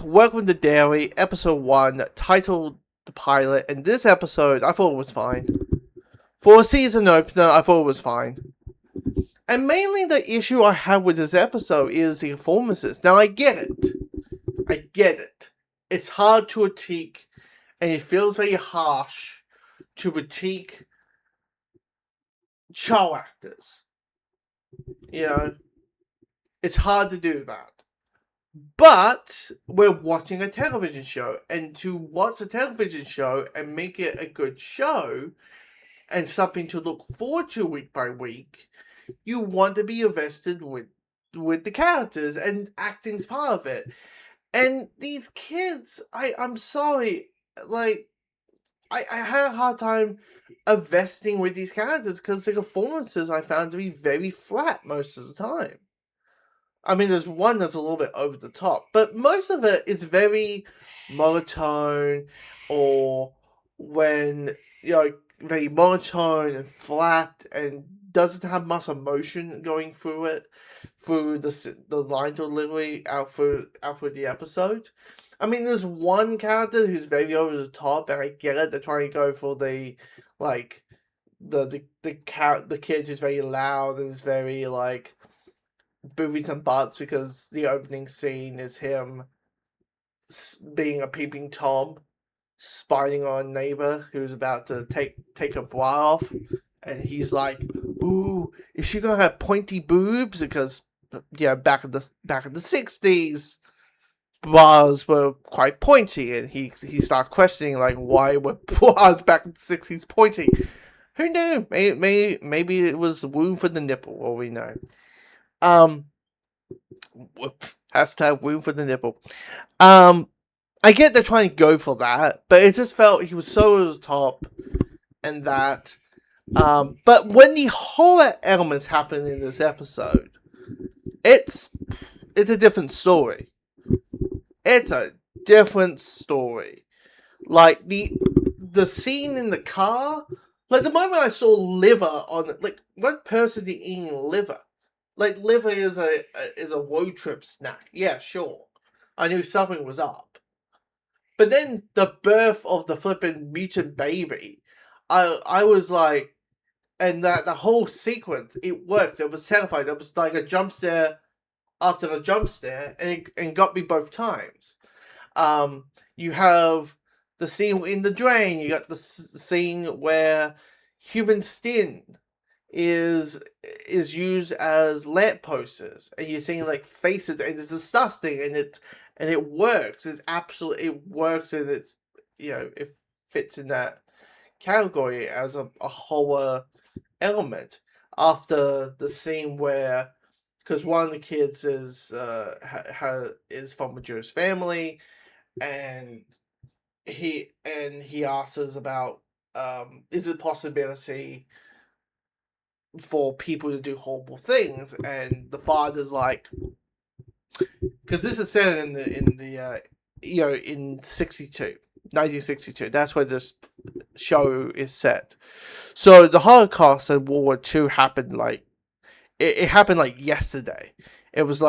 Welcome to Derry, episode 1, titled The Pilot, and this episode, I thought it was fine. For a season opener, I thought it was fine. And mainly the issue I have with this episode is the performances. Now, I get it. It's hard to critique, and it feels very harsh to critique child actors. It's hard to do that. But we're watching a television show, and to watch a television show and make it a good show and something to look forward to week by week, you want to be invested with the characters, and acting's part of it. And these kids, I'm sorry, like I had a hard time investing with these characters because the performances I found to be very flat most of the time. I mean, there's one that's a little bit over the top, but most of it is very monotone, or very monotone and flat, and doesn't have much emotion going through it, through the line delivery out through the episode. I mean, there's one character who's very over the top, and I get it. They're trying to go for the the kid who's very loud and is very boobies and butts, because the opening scene is him being a peeping Tom, spying on a neighbor who's about to take a bra off, and he's like, "Ooh, is she gonna have pointy boobs?" Because back in the 60s, bras were quite pointy, and he started questioning why were bras back in the 60s pointy. Who knew? Maybe it was room for the nipple, or we know. Hashtag room for the nipple. I get they're trying to go for that, but it just felt he was so over the top, and that. But when the horror elements happen in this episode, it's a different story. It's a different story. Like the scene in the car, like the moment I saw liver on it, like what person is eating liver? Like liver is a road trip snack. Yeah, sure. I knew something was up. But then the birth of the flippin' mutant baby, I was like, and that the whole sequence, it worked. It was terrifying. It was like a jump scare after a jump scare, and it got me both times. You have the scene in the drain. You got the scene where human skin is used as lampposts, and you're seeing faces, and it's disgusting, and it works. It works, and it fits in that category as a horror element. After the scene where, because one of the kids is from a Jewish family, and he asks us about is it a possibility for people to do horrible things, and the father's like, because this is set in in 1962. That's where this show is set. So the Holocaust and World War II happened it happened yesterday. It was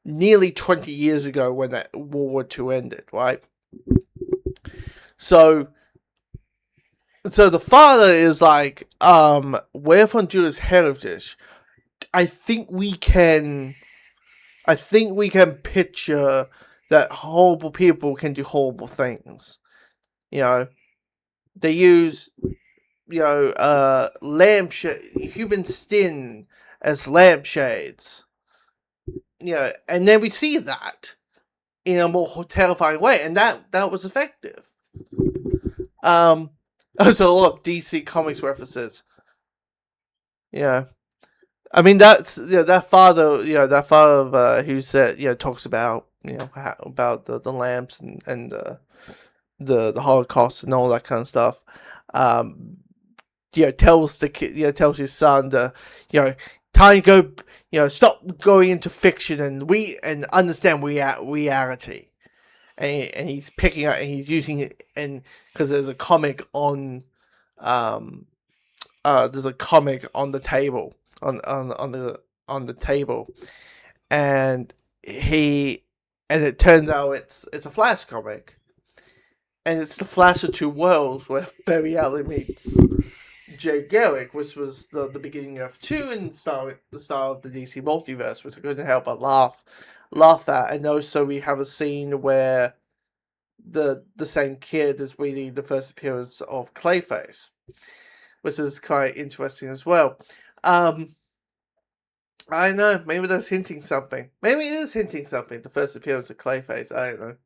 nearly 20 years ago when that World War II ended, right? So the father is like, we're from Jewish heritage. I think we can picture that horrible people can do horrible things. They use human skin as lampshades. And then we see that in a more terrifying way, and that was effective. There's a lot of DC Comics references. Yeah. I mean, that's that father who said talks about about the lamps, and the Holocaust and all that kind of stuff. Tells the kid, tells his son to time to go, stop going into fiction and understand reality. And he's picking up, and he's using it, and because there's a comic on the table, on the table, and he and it turns out it's a Flash comic, and it's the Flash of Two Worlds where Barry Allen meets Jay Garrick, which was the beginning of two and the start of the DC multiverse, which I couldn't help but laugh at. And also we have a scene where the same kid is reading the first appearance of Clayface, which is quite interesting as well. I don't know, maybe that's hinting something. Maybe it is hinting something, the first appearance of Clayface, I don't know.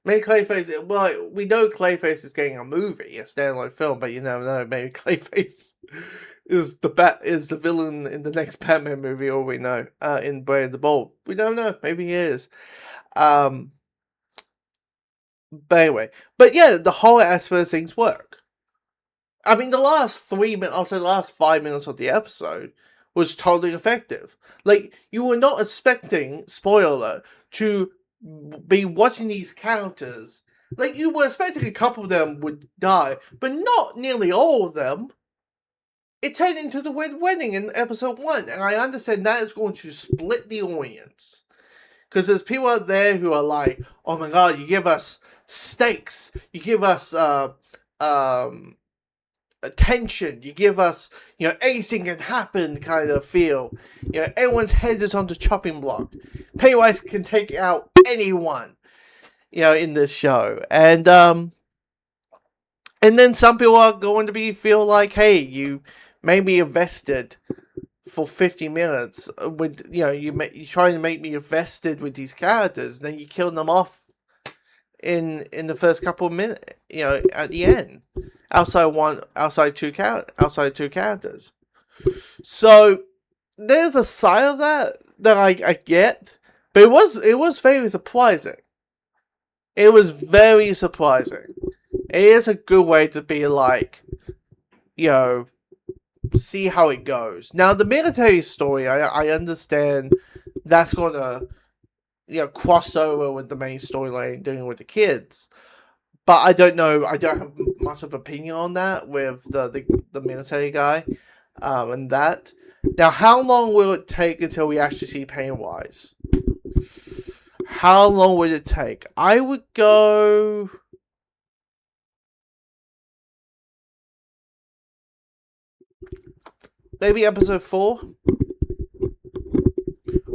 Maybe Clayface, well, we know Clayface is getting a movie, a standalone film, but you never know, maybe Clayface is the villain in the next Batman movie, all we know, in Brave the Bold. We don't know, maybe he is. But anyway, but yeah, the whole aspect of things work. I mean, the last 3 minutes, I'll say the last 5 minutes of the episode was totally effective. Like, you were not expecting, spoiler alert, to be watching these characters. Like, you were expecting a couple of them would die, but not nearly all of them. It turned into the Red Wedding in episode 1, and I understand that is going to split the audience. Because there's people out there who are like, oh my god, you give us stakes, you give us, attention, you give us, anything can happen kind of feel. Everyone's head is on the chopping block. Pennywise can take out anyone, in this show. And then some people are going to feel like, hey, you made me invested for 50 minutes with, you're trying to make me invested with these characters, and then you kill them off in the first couple of minutes, at the end, outside two characters. So there's a side of that I get, but it was very surprising. It was very surprising. It is a good way to be like, see how it goes. Now the military story, I understand that's gonna cross over with the main storyline dealing with the kids. But I don't know, I don't have much of an opinion on that with the military guy and that. Now, how long will it take until we actually see Pennywise? How long would it take? I would go... maybe episode 4?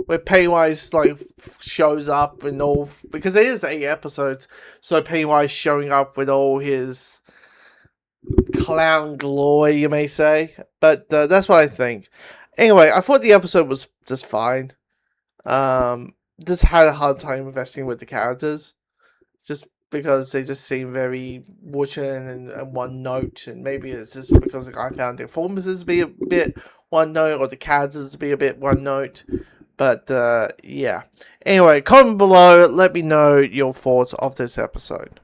Where Pennywise shows up and all, because it is 8 episodes, so Pennywise showing up with all his clown glory, you may say. But that's what I think. Anyway, I thought the episode was just fine. Just had a hard time investing with the characters, just because they just seem very wooden and one note, and maybe it's just because I found the performances to be a bit one note, or the characters to be a bit one note. But, yeah. Anyway, comment below, let me know your thoughts of this episode.